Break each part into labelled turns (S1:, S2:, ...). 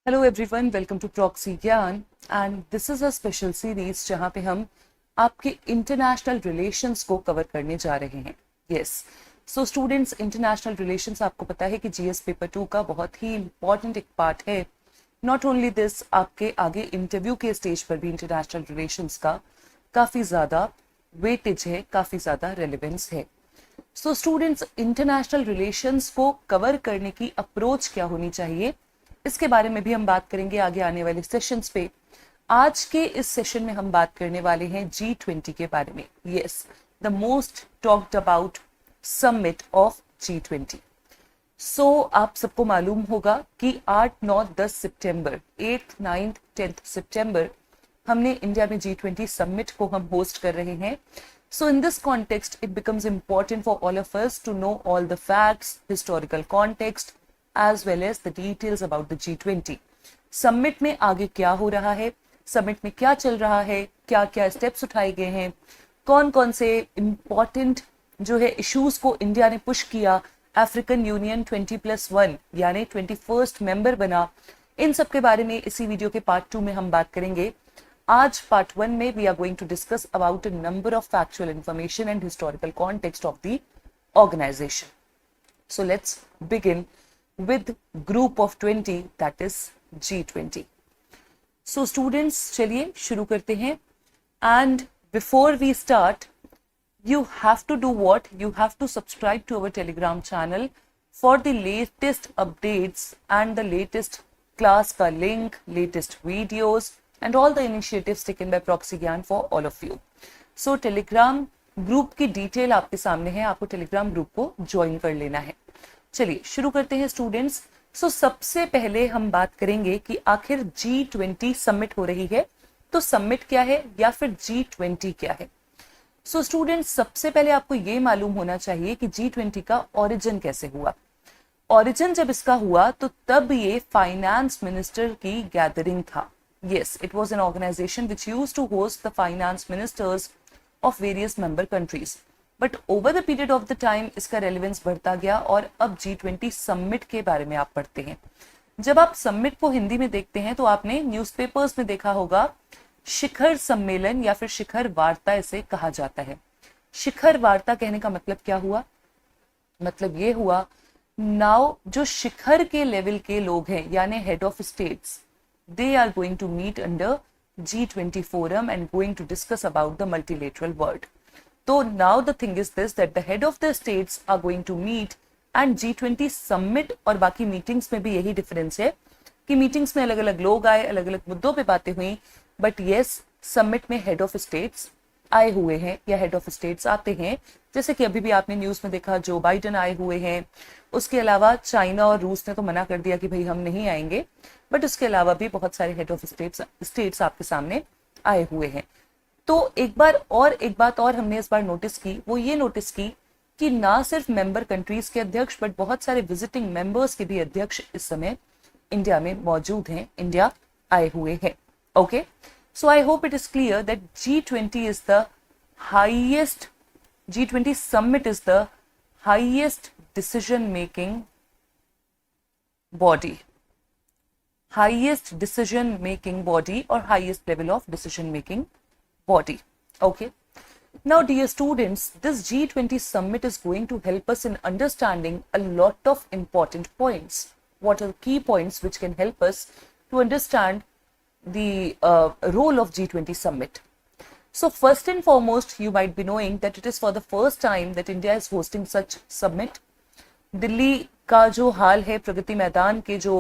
S1: Hello everyone, welcome to proxy Gyan and this is a special series जहां पे हम आपके इंटरनेशनल रिलेशंस को कवर करने जा रहे हैं। Yes, so students, international relations आपको पता है कि जीएस पेपर 2 का बहुत ही इंपॉर्टेंट एक पार्ट है। नॉट ओनली दिस, आपके आगे इंटरव्यू के स्टेज पर भी इंटरनेशनल रिलेशंस का काफी ज्यादा वेटेज है, काफी ज्यादा रेलिवेंस है। सो स्टूडेंट्स, इंटरनेशनल रिलेशंस को कवर करने की अप्रोच क्या होनी चाहिए, इसके बारे में भी हम बात करेंगे आगे आने वाले सेशंस पे। आज के इस सेशन में हम बात करने वाले हैं G20 के बारे में। Yes, the most talked about summit of G20। सो आप सबको मालूम होगा कि 8, 9, 10 सितंबर, 8, 9, 10 सितंबर हमने इंडिया में G20 समिट को हम होस्ट कर रहे हैं। So in this context, it becomes important for all of us to know all the facts, historical context, as well as the details about the G20. Summit में आगे क्या हो रहा है, समिट में क्या चल रहा है, क्या क्या स्टेप्स उठाए गए हैं, कौन कौन से इंपॉर्टेंट जो है इश्यूज को इंडिया ने पुश किया, अफ्रीकन यूनियन 20+1 यानी 21st मेंबर बना, इन सब के बारे में इसी वीडियो के पार्ट 2 में हम बात करेंगे। आज पार्ट 1 में we are going to discuss about a number of factual information and historical context of the organisation. So let's begin with group of 20, that is G20. So students, चलिए शुरू करते हैं। And before we start, you have to do what? You have to subscribe to our Telegram channel for the latest updates and the latest class का link, latest videos and all the initiatives taken by Proxy Gyan for all of you. So Telegram group की detail आपके सामने है, आपको Telegram group को join कर लेना है। चलिए शुरू करते हैं स्टूडेंट्स। सो सबसे पहले हम बात करेंगे कि आखिर G20 समिट हो रही है, तो समिट क्या है या फिर G20 क्या है। सो स्टूडेंट्स, सबसे पहले आपको ये मालूम होना चाहिए कि G20 का ओरिजिन कैसे हुआ। ओरिजिन जब इसका हुआ तो तब ये फाइनेंस मिनिस्टर की गैदरिंग था। Yes, it was an organisation which used to host the finance ministers of various member countries. But over the period of the time इसका रेलिवेंस बढ़ता गया और अब G20 समिट के बारे में आप पढ़ते हैं। जब आप समिट को हिंदी में देखते हैं तो आपने न्यूज़पेपर्स में देखा होगा शिखर सम्मेलन या फिर शिखर वार्ता इसे कहा जाता है। शिखर वार्ता कहने का मतलब क्या हुआ? मतलब ये हुआ, नाउ जो शिखर के लेवल के लोग हैं यानी head of states, they are going to meet under G20 forum and going to discuss about the multilateral world. So now the thing is this, that the head of the states are going to meet and G20 summit और बाकी meetings में भी यही difference है कि meetings में अलग अलग लोग आए, अलग अलग मुद्दों पे बातें हुई, बट यस, समिट में हेड ऑफ स्टेट्स आए हुए हैं या हेड ऑफ स्टेट्स आते हैं। जैसे कि अभी भी आपने न्यूज में देखा जो बाइडन आए हुए हैं। उसके अलावा चाइना और रूस ने तो मना कर दिया कि भाई हम नहीं आएंगे, बट उसके अलावा भी बहुत सारे हेड ऑफ स्टेट्स आपके सामने आए हुए हैं। तो एक बात और हमने इस बार नोटिस की, वो ये नोटिस की कि ना सिर्फ मेंबर कंट्रीज के अध्यक्ष बट बहुत सारे विजिटिंग मेंबर्स के भी अध्यक्ष इस समय इंडिया में मौजूद हैं, इंडिया आए हुए हैं। Okay, so I hope it is clear that G20 summit is the highest decision making body or highest level of decision making body. Okay, now dear students, this G20 summit is going to help us in understanding a lot of important points. What are the key points which can help us to understand the role of G20 summit? So first and foremost, you might be knowing that it is for the first time that India is hosting such summit. Delhi का जो हाल है, प्रगति मैदान के जो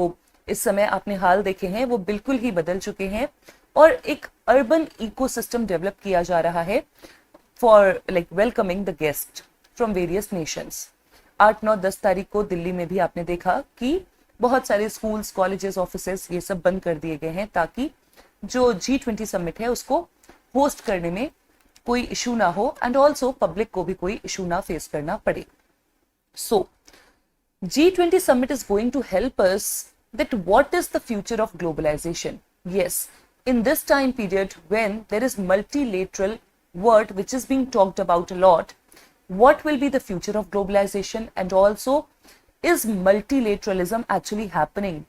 S1: इस समय आपने हाल देखे हैं वो बिल्कुल ही बदल चुके हैं और एक अर्बन इकोसिस्टम डेवलप किया जा रहा है for like welcoming the guest from various Nations. 8, 9, 10 तारीख को दिल्ली में भी आपने देखा कि बहुत सारे स्कूल्स, कॉलेजेस, ऑफिसेस ये सब बंद कर दिए गए हैं ताकि जो G20 समिट है उसको होस्ट करने में कोई इशू ना हो एंड ऑल्सो पब्लिक को भी कोई इशू ना फेस करना पड़े। सो G20 summit is going to help us that what is the future of globalization. Yes, in this time period when there is multilateral word which is being talked about a lot, what will be the future of globalization and also is multilateralism actually happening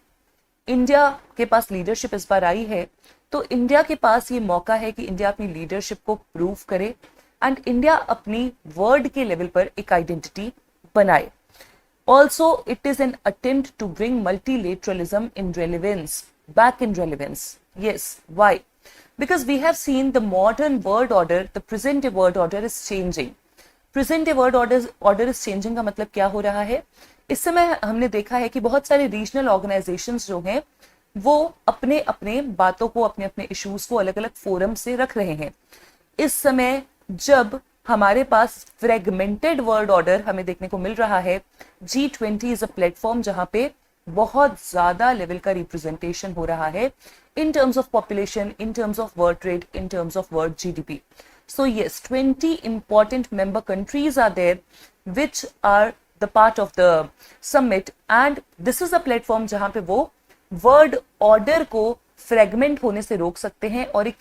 S1: India के पास leadership इस बार आई है, तो India के पास ये मौका है कि India अपनी लीडरशिप को प्रूव करे एंड इंडिया अपनी वर्ल्ड के लेवल पर एक आइडेंटिटी बनाए. Also, it is an attempt to bring multilateralism in relevance, back in relevance. Yes, why? Because we have seen the modern world order, the present day world order is changing. Present day world order is changing का मतलब क्या हो रहा है? इस समय हमने देखा है कि बहुत सारे रीजनल ऑर्गेनाइजेशंस जो हैं वो अपने अपने बातों को, अपने अपने इश्यूज को अलग अलग फोरम से रख रहे हैं. इस समय जब हमारे पास फ्रेगमेंटेड वर्ल्ड ऑर्डर हमें देखने को मिल रहा है, G20 इज अ प्लेटफॉर्म जहां पे बहुत ज्यादा लेवल का रिप्रेजेंटेशन हो रहा है in terms of population, in terms of world trade, in terms of world GDP. So yes, 20 important member countries are there which are the part of the summit, and this is a platform जहां पे वो world order को fragment होने से रोक सकते हैं और एक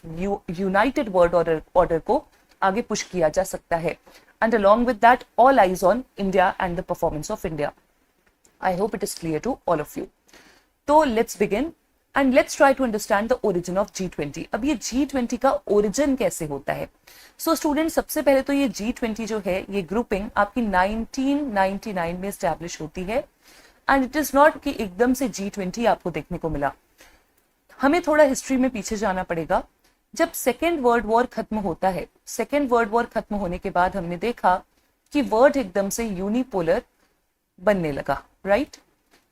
S1: यूनाइटेड वर्ल्ड ऑर्डर को आगे पुश किया जा सकता है. And along with that, all eyes on India and the performance of India. I hope it is clear to all of you. तो let's begin and let's try to understand the origin of G20. अब ये G20 का origin कैसे होता है? So student, सबसे पहले तो ये G20 जो है, ये ग्रुपिंग आपकी 1999 में एस्टैब्लिश होती है एंड इट इज नॉट कि एकदम से G20 आपको देखने को मिला. हमें थोड़ा हिस्ट्री में पीछे जाना पड़ेगा. जब सेकेंड वर्ल्ड वॉर खत्म होता है, सेकेंड वर्ल्ड वॉर खत्म होने के बाद हमने देखा कि वर्ल्ड एकदम से यूनिपोलर बनने लगा, राइट?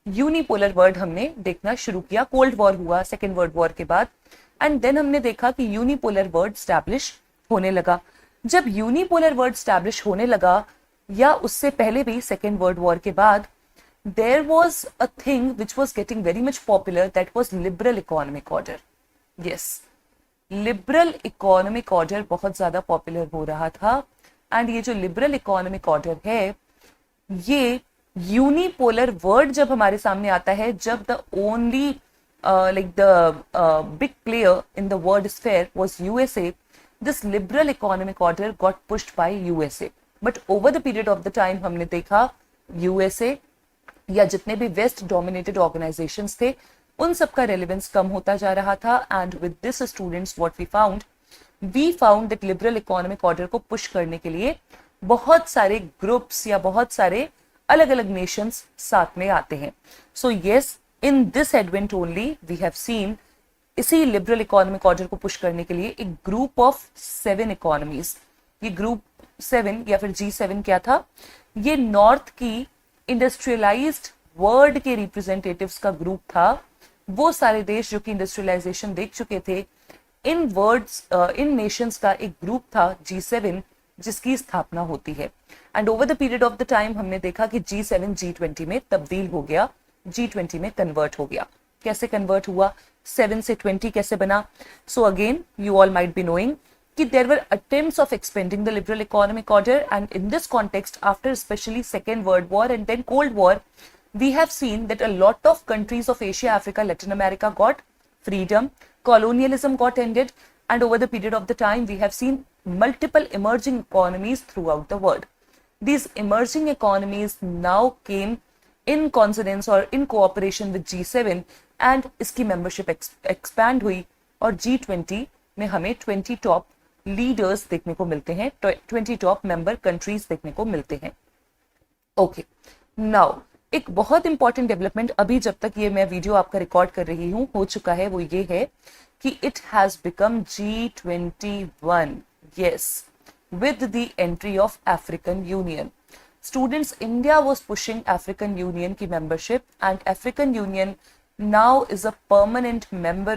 S1: यूनिपोलर वर्ल्ड हमने देखना शुरू किया. कोल्ड वॉर हुआ सेकेंड वर्ल्ड वॉर के बाद एंड देन हमने देखा कि यूनिपोलर वर्ल्ड स्टैब्लिश होने लगा. जब यूनिपोलर वर्ल्ड स्टैब्लिश होने लगा या उससे पहले भी सेकेंड वर्ल्ड वॉर के बाद, there was a thing which was getting very much popular, that was liberal economic order. Yes, liberal economic order बहुत ज्यादा पॉपुलर हो रहा था एंड ये जो लिबरल इकोनॉमिक ऑर्डर है, ये यूनिपोलर वर्ड जब हमारे सामने आता है, जब the only like the big player in the world sphere was USA, this liberal economic order got pushed by USA. But over the period of the time हमने देखा USA या जितने भी वेस्ट डोमिनेटेड ऑर्गेनाइजेशंस थे, उन सब का relevance कम होता जा रहा था. And with this students what we found that liberal economic order को पुश करने के लिए बहुत सारे ग्रुप्स या बहुत सारे अलग अलग नेशंस साथ में आते हैं. So yes, in this advent only we have seen, इसी लिबरल इकोनॉमिक ऑर्डर को पुश करने के लिए एक ग्रुप ऑफ 7 इकोनॉमीज, ये ग्रुप 7 या फिर G7 क्या था? ये नॉर्थ की इंडस्ट्रियलाइज्ड वर्ल्ड के रिप्रेजेंटेटिव्स का ग्रुप था. वो सारे देश जो कि इंडस्ट्रियलाइजेशन देख चुके थे, इन नेशंस का एक ग्रुप था G7 जिसकी स्थापना होती है. And over the period of the time हमने देखा कि G7 G20 में तब्दील हो गया, G20 में कन्वर्ट हो गया. कैसे कन्वर्ट हुआ? 7 से 20 कैसे बना? So again you all might be knowing कि there were attempts of expanding the liberal economic order, and in this context, after especially Second World War and then Cold War, we have seen that a lot of countries of Asia, Africa, Latin America got freedom, colonialism got ended, and over the period of the time, we have seen multiple emerging economies throughout the world. These emerging economies now came in consonance or in cooperation with G7, and इसकी membership expand हुई और G20 में हमें 20 top leaders देखने को मिलते हैं, 20 top member countries देखने को मिलते हैं. ओके, नाउ एक बहुत इंपॉर्टेंट डेवलपमेंट अभी जब तक ये मैं वीडियो आपका रिकॉर्ड कर रही हूं हो चुका है, वो ये है कि it has become G21. Yes, with the entry of African Union. Students, India was pushing African Union की membership and African Union now is a permanent member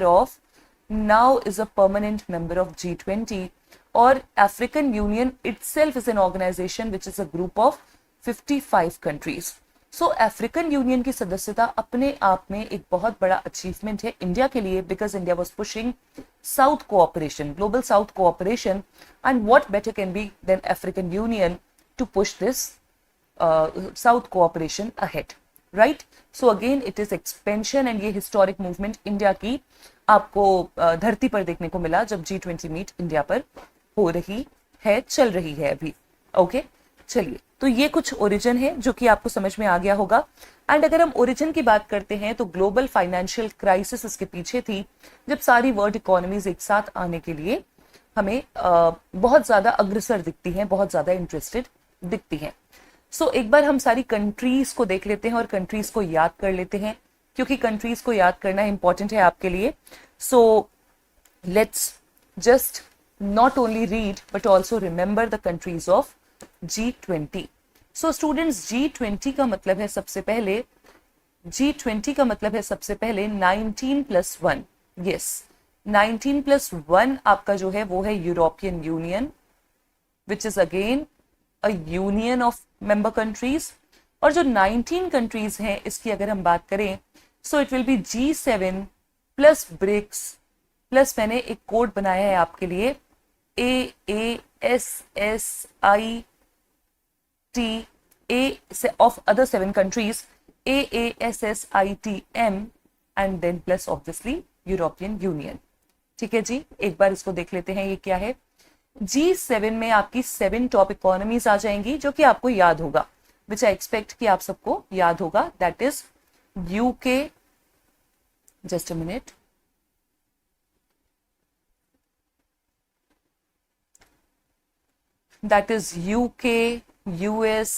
S1: of G20, or African Union itself is an organization which is a group of 55 countries. So African Union की सदस्यता अपने आप में एक बहुत बड़ा achievement है इंडिया के लिए, because India was pushing South cooperation, global South cooperation, and what better can be than African Union to push this South cooperation ahead. Right? So again it is expansion and ये historic movement India की आपको धरती पर देखने को मिला जब G20 meet India पर हो रही है, चल रही है अभी. ओके, चलिए तो ये कुछ ओरिजिन है जो कि आपको समझ में आ गया होगा। एंड अगर हम ओरिजिन की बात करते हैं तो ग्लोबल फाइनेंशियल क्राइसिस इसके पीछे थी, जब सारी वर्ल्ड इकोनॉमीज एक साथ आने के लिए हमें बहुत ज्यादा अग्रसर दिखती हैं, बहुत ज्यादा इंटरेस्टेड दिखती हैं। सो एक बार हम सारी कंट्रीज को देख लेते हैं और कंट्रीज को याद कर लेते हैं, क्योंकि कंट्रीज को याद करना इंपॉर्टेंट है आपके लिए। So let's just not only read but also remember the countries of G20. So students, G20 का मतलब है सबसे पहले, G20 का मतलब है सबसे पहले 19+1. Yes, 19+1 आपका जो है वो है European union, which is again a union of member countries. और जो 19 कंट्रीज हैं इसकी अगर हम बात करें, so it will be G7 plus BRICS plus मैंने एक कोड बनाया है आपके लिए, AASSIT A of other 7 countries, AASSITM and then plus obviously European union. ठीक है जी, एक बार इसको देख लेते हैं ये क्या है। G7 में आपकी 7 टॉप इकोनॉमीज आ जाएंगी जो कि आपको याद होगा, विच आई एक्सपेक्ट कि आप सबको याद होगा। That is UK, just a minute, that is UK, US,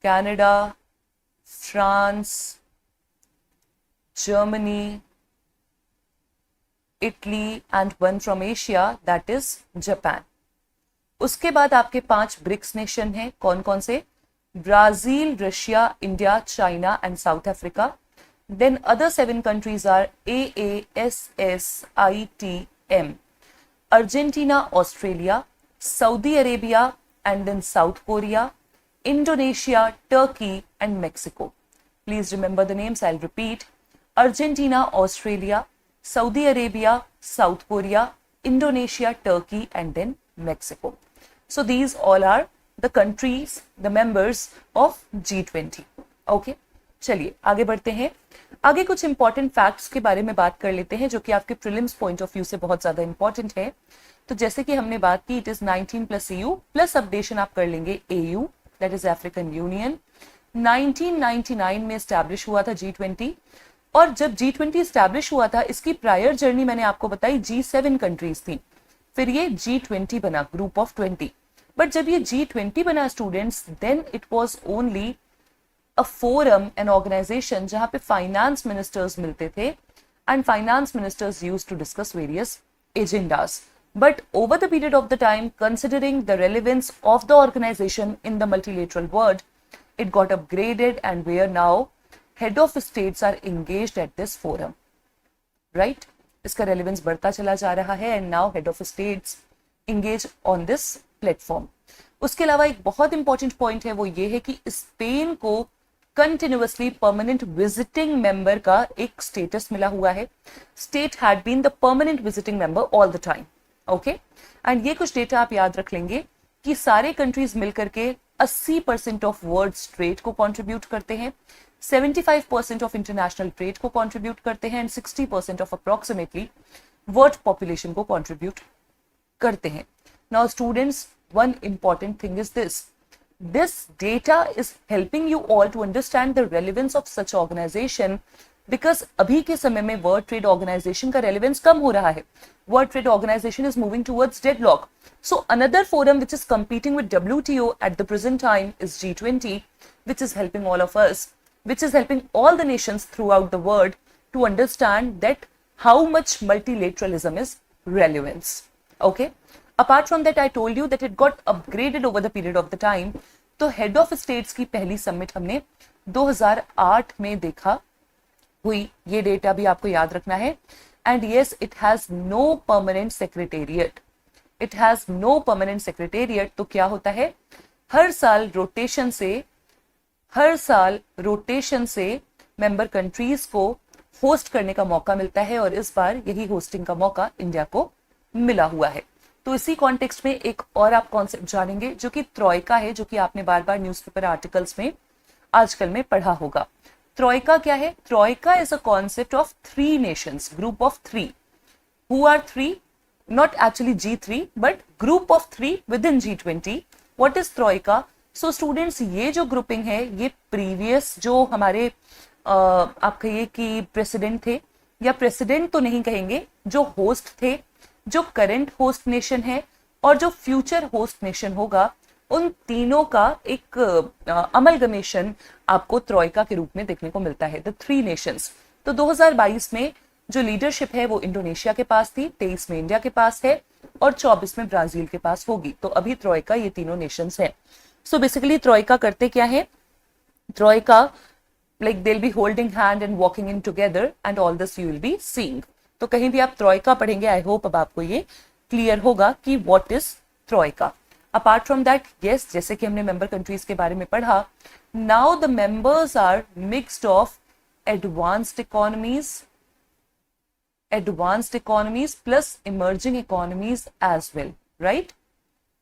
S1: Canada, France, Germany, Italy and one from Asia, that is Japan. उसके बाद आपके 5 ब्रिक्स नेशन हैं, कौन कौन से? Brazil, Russia, India, China and south Africa. Then other 7 countries are AASSITM, Argentina, Australia, Saudi Arabia and then South Korea, Indonesia, Turkey and Mexico. Please remember the names, I'll repeat. Argentina, Australia, Saudi Arabia, South Korea, Indonesia, Turkey and then Mexico. So these all are the countries, the members of G20. Okay, चलिए आगे बढ़ते हैं। आगे कुछ important facts के बारे में बात कर लेते हैं जो कि आपके प्रीलिम्स पॉइंट ऑफ व्यू से बहुत ज्यादा इंपॉर्टेंट है। तो जैसे कि हमने बात की, it is 19 plus EU plus updation आप कर लेंगे AU, that is African union. 1999 में स्टैब्लिश हुआ था G20, और जब G20 स्टैब्लिश हुआ था इसकी प्रायर जर्नी मैंने आपको बताई G7 कंट्रीज थी, फिर ये G20 बना, ग्रुप ऑफ 20। बट जब ये G20 बना students, then it was only a forum, an organisation जहां पे फाइनेंस मिनिस्टर्स मिलते थे and finance ministers used to discuss various agendas. But over the period of the time, considering the relevance of the organization in the multilateral world, it got upgraded and where now head of states are engaged at this forum, right? इसका relevance बढ़ता चला जा रहा है and now head of states engage on this platform. उसके अलावा एक बहुत important point है, वो ये है कि स्पेन को कंटिन्यूअसली परमानेंट विजिटिंग मेंबर का एक स्टेटस मिला हुआ है। State had been the permanent visiting member all the time. Okay, and ये कुछ डेटा आप याद रख लेंगे कि सारे कंट्रीज मिलकर के 80% ऑफ वर्ल्ड ट्रेड को कंट्रीब्यूट करते हैं, 75% ऑफ इंटरनेशनल ट्रेड को कंट्रीब्यूट करते हैं and 60% of approximately world population को कंट्रीब्यूट करते हैं। Now students, one important thing is this data is helping you all to understand the relevance of such organization, because अभी के समय में वर्ल्ड ट्रेड ऑर्गेनाइजेशन का रेलेवेंस कम हो रहा है। World trade organisation is moving towards deadlock. So another forum which is competing with WTO at the present time is G20, which is helping all of us, which is helping all the nations throughout the world to understand that how much multilateralism is relevance. Okay, apart from that I told you that it got upgraded over the period of the time. तो head of states की पहली summit हमने 2008 में देखा हुई, ये data भी आपको याद रखना है। And yes, it has no permanent secretariat, it has no permanent secretariat. तो क्या होता है, हर साल रोटेशन से मेंबर कंट्रीज को होस्ट करने का मौका मिलता है, और इस बार यही होस्टिंग का मौका इंडिया को मिला हुआ है। तो इसी कॉन्टेक्स्ट में एक और आप कॉन्सेप्ट जानेंगे जो कि ट्रॉइका है, जो कि आपने बार बार न्यूज़पेपर आर्टिकल्स में आजकल में पढ़ा होगा। ट्रॉइका क्या है? Troika is a concept of 3 nations, group of 3, who are 3, not actually G3 but group of 3 within G20. What is Troika? So students ये जो ग्रुपिंग है ये प्रीवियस जो हमारे आप कहिए कि प्रेसिडेंट थे, या प्रेसिडेंट तो नहीं कहेंगे, जो होस्ट थे, जो करंट होस्ट नेशन है और जो फ्यूचर होस्ट नेशन होगा, उन तीनों का एक अमलगमेशन आपको ट्रॉइका के रूप में देखने को मिलता है, द थ्री नेशंस। तो 2022 में जो लीडरशिप है वो इंडोनेशिया के पास थी, 23 में इंडिया के पास है और 24 में ब्राजील के पास होगी। तो अभी ट्रॉइका ये तीनों नेशंस है। सो बेसिकली ट्रॉइका करते क्या है, ट्रॉइका like they'll be holding hand and walking in together and all this you will be seeing। तो कहीं भी आप ट्रॉइका पढ़ेंगे, आई होप अब आपको ये क्लियर होगा कि what is troika. Apart from that, yes, जैसे कि हमने मेंबर कंट्रीज के बारे में पढ़ा, now the members are mixed of advanced economies plus emerging economies as well, right,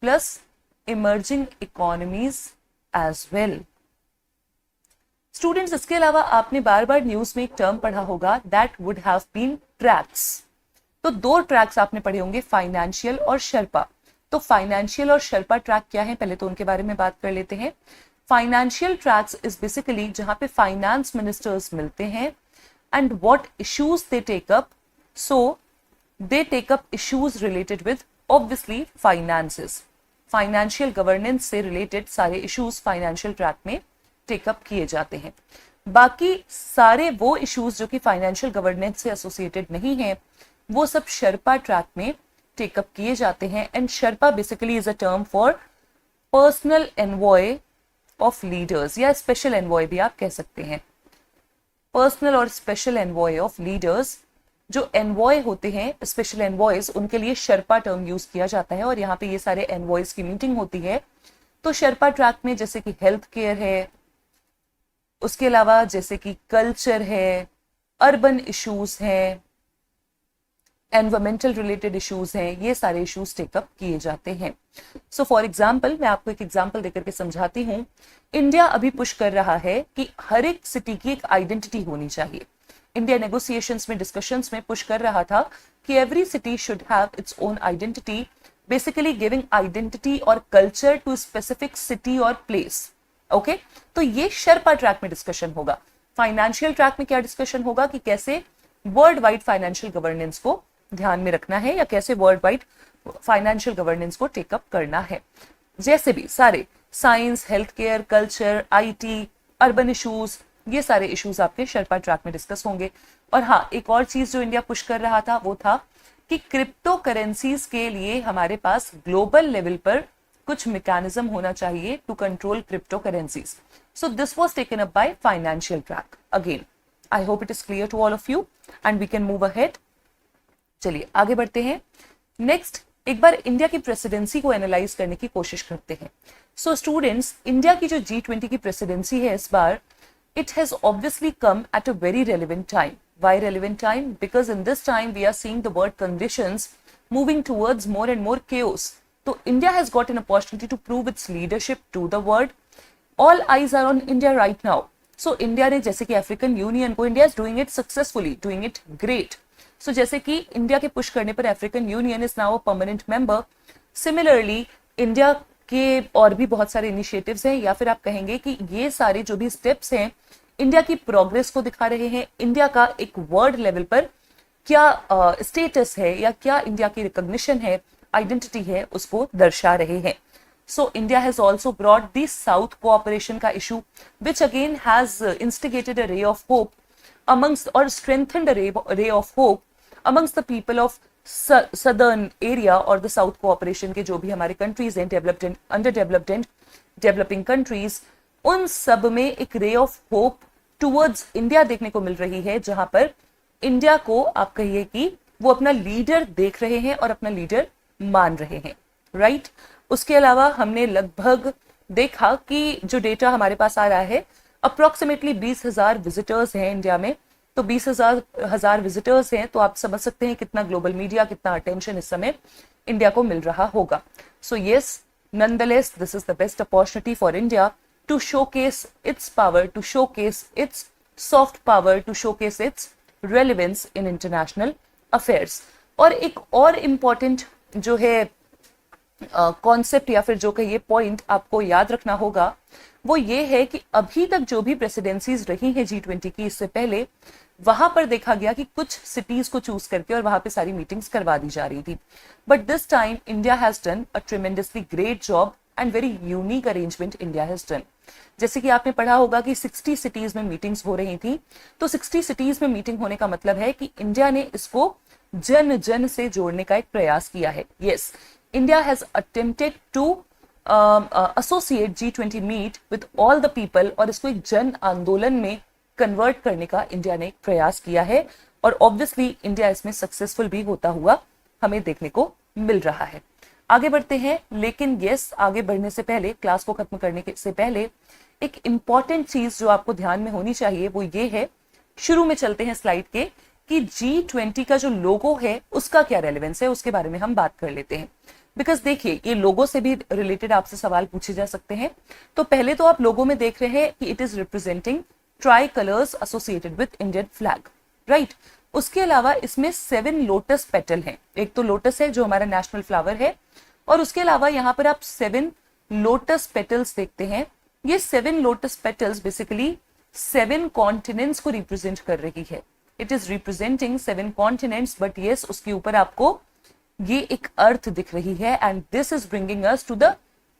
S1: plus emerging economies as well. Students, इसके अलावा आपने बार बार न्यूज में एक टर्म पढ़ा होगा, that would have been tracks. तो दो ट्रैक्स आपने पढ़े होंगे, फाइनेंशियल और शेर्पा। तो फाइनेंशियल और शेर्पा ट्रैक क्या है, पहले तो उनके बारे में बात कर लेते हैं। फाइनेंशियल ट्रैक्स इज बेसिकली जहां पे फाइनेंस मिनिस्टर्स मिलते हैं and what issues they take up. So they take up issues related with obviously finances, financial governance से रिलेटेड सारे इश्यूज फाइनेंशियल ट्रैक में टेकअप किए जाते हैं। बाकी सारे वो इश्यूज जो कि फाइनेंशियल गवर्नेंस से एसोसिएटेड नहीं है, वो सब शेर्पा ट्रैक में टेकअप किए जाते हैं। And Sherpa basically is a term for personal envoy of leaders, या स्पेशल एनवॉय भी आप कह सकते हैं। पर्सनल और स्पेशल एनवॉय ऑफ लीडर्स, जो एनवॉय होते हैं, स्पेशल एनवॉयज, उनके लिए शेर्पा टर्म यूज किया जाता है। और यहाँ पे ये सारे एनवॉयज की मीटिंग होती है। तो शेर्पा ट्रैक में जैसे कि हेल्थ केयर है, उसके अलावा जैसे कि कल्चर है, अर्बन इश्यूज हैं, एनवायरमेंटल रिलेटेड इश्यूज हैं, ये सारे इश्यूज टेकअप किए जाते हैं। सो फॉर एग्जाम्पल, मैं आपको एक एग्जाम्पल देकर के समझाती हूँ। इंडिया अभी पुश कर रहा है कि हर एक सिटी की एक आइडेंटिटी होनी चाहिए। इंडिया नेगोशिएशंस में, डिस्कशंस में पुश कर रहा था कि every city should have its own identity, basically giving identity और कल्चर टू स्पेसिफिक सिटी और प्लेस। ओके, तो ये शेर्पा ट्रैक में डिस्कशन होगा। फाइनेंशियल ट्रैक में क्या डिस्कशन होगा कि कैसे वर्ल्ड वाइड फाइनेंशियल गवर्नेंस को ध्यान में रखना है, या कैसे वर्ल्ड वाइड फाइनेंशियल गवर्नेंस को टेकअप करना है। जैसे भी सारे science, health care, culture, IT, urban issues, ये सारे इश्यूज आपके शेर्पा ट्रैक में डिस्कस होंगे। और हाँ, एक और चीज जो इंडिया पुश कर रहा था वो था कि क्रिप्टो करेंसीज के लिए हमारे पास ग्लोबल लेवल पर कुछ मैकेनिज्म होना चाहिए to control crypto currencies. So this was taken up by financial track. Again, I hope it is clear to all of you and we can move ahead. चलिए आगे बढ़ते हैं। नेक्स्ट, एक बार इंडिया की प्रेसिडेंसी को एनालाइज करने की कोशिश करते हैं। सो स्टूडेंट्स, इंडिया की जो G20 की प्रेसिडेंसी है इस बार, it has obviously come at a very relevant time. Why relevant time? Because in this time we are seeing the world conditions moving towards more and more chaos. So India has got an opportunity to prove its leadership to the world. All eyes are on India right now. So India ने जैसे कि African union को, India is doing it successfully, doing it great. So जैसे कि India के push करने पर African union is now a permanent member. Similarly India के और भी बहुत सारे इनिशिएटिव्स हैं, या फिर आप कहेंगे कि ये सारे जो भी स्टेप्स हैं इंडिया की प्रोग्रेस को दिखा रहे हैं। इंडिया का एक वर्ल्ड लेवल पर क्या स्टेटस है, या क्या इंडिया की रिकॉग्निशन है, आइडेंटिटी है, उसको दर्शा रहे हैं। So India has also brought the south cooperation का issue, which again has instigated a ray of hope amongst or strengthened a ray of hope amongst the people of southern area और the south cooperation के जो भी हमारे countries हैं, developed and underdeveloped and developing countries, उन सब में एक ray of hope towards India देखने को मिल रही है, जहां पर इंडिया को आप कहिए कि वो अपना लीडर देख रहे हैं और अपना लीडर मान रहे हैं, राइट। उसके अलावा हमने लगभग देखा कि जो डेटा हमारे पास आ रहा है, अप्रोक्सीमेटली 20,000 विजिटर्स हैं इंडिया में। तो 20,000 विजिटर्स हैं, तो आप समझ सकते हैं कितना ग्लोबल मीडिया, कितना अटेंशन इस समय इंडिया को मिल रहा होगा। So yes, nonetheless this is the best opportunity for India to showcase its power, to showcase its soft power, to showcase its relevance in international affairs. और एक और इम्पॉर्टेंट जो है कॉन्सेप्ट या फिर जो कहिए पॉइंट आपको याद रखना होगा वो ये है कि अभी तक जो भी प्रेसिडेंसीज रही हैं G20 की इससे पहले, वहां पर देखा गया कि कुछ सिटीज को चूज करके और वहां पे सारी मीटिंग्स करवा दी जा रही थी। But this time India has done a tremendously great job and very unique arrangement India has done. जैसे कि आपने पढ़ा होगा कि 60 सिटीज में मीटिंग्स हो रही थी, तो 60 सिटीज में मीटिंग होने का मतलब है कि इंडिया ने इसको जन जन से जोड़ने का एक प्रयास किया है। Yes, India has attempted to associate G20 meet with all the people, और इसको एक जन आंदोलन में कन्वर्ट करने का इंडिया ने एक प्रयास किया है, और ऑब्वियसली इंडिया इसमें सक्सेसफुल भी होता हुआ हमें देखने को मिल रहा है। आगे बढ़ते हैं, लेकिन यस, आगे बढ़ने से पहले, क्लास को खत्म करने से पहले एक इंपॉर्टेंट चीज जो आपको ध्यान में होनी चाहिए वो ये है, शुरू में चलते हैं स्लाइड के, कि G20 का जो लोगो है उसका क्या रेलेवेंस है, उसके बारे में हम बात कर लेते हैं। बिकॉज देखिए, ये लोगो से भी रिलेटेड आपसे सवाल पूछे जा सकते हैं। तो पहले तो आप लोगो में देख रहे हैं कि it is representing try colours associated with Indian flag, right. उसके अलावा इसमें 7 लोटस पेटल हैं। एक तो लोटस है जो हमारा नेशनल फ्लावर है, और उसके अलावा यहाँ पर आप 7 लोटस पेटल्स देखते हैं। ये 7 लोटस पेटल्स बेसिकली 7 कॉन्टिनेंट्स को रिप्रेजेंट कर रही है। It is representing 7 continents, but yes, उसके ऊपर आपको ये एक अर्थ दिख रही है, and this is bringing us to the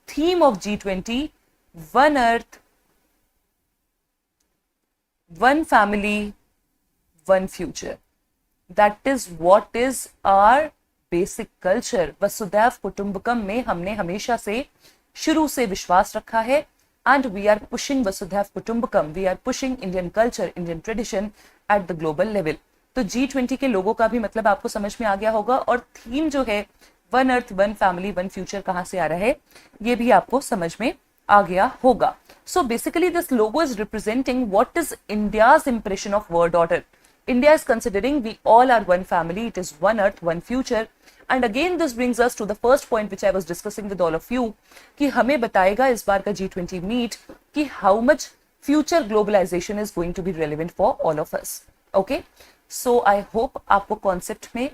S1: theme of G20, one earth, one family, one future. That is what is our basic culture. वसुधैव कुटुंबकम में हमने हमेशा से शुरू से विश्वास रखा है, and we are pushing Vasudhaiva Kutumbakam, we are pushing Indian culture, Indian tradition at the global level. तो G20 के लोगों का भी मतलब आपको समझ में आ गया होगा, और थीम जो है one earth, one family, one future कहां से आ रहा है ये भी आपको समझ में आ गया होगा। So basically this logo is representing what is India's impression of world order. India is considering we all are one family, it is one earth, one future. And again this brings us to the first point which I was discussing with all of you, कि हमें बताएगा इस बार का G20 meet कि how much future globalization is going to be relevant for all of us. Okay? So I hope आपको concept में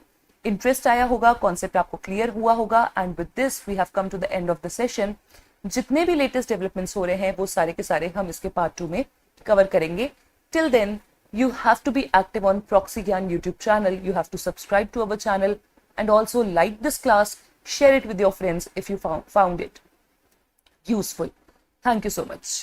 S1: interest आया होगा, concept आपको clear हुआ होगा, and with this we have come to the end of the session. जितने भी latest developments हो रहे हैं वो सारे के सारे हम इसके part 2 में cover करेंगे। Till then, you have to be active on Proxy Gyan YouTube channel. You have to subscribe to our channel and also like this class, share it with your friends if you found it useful. Thank you so much.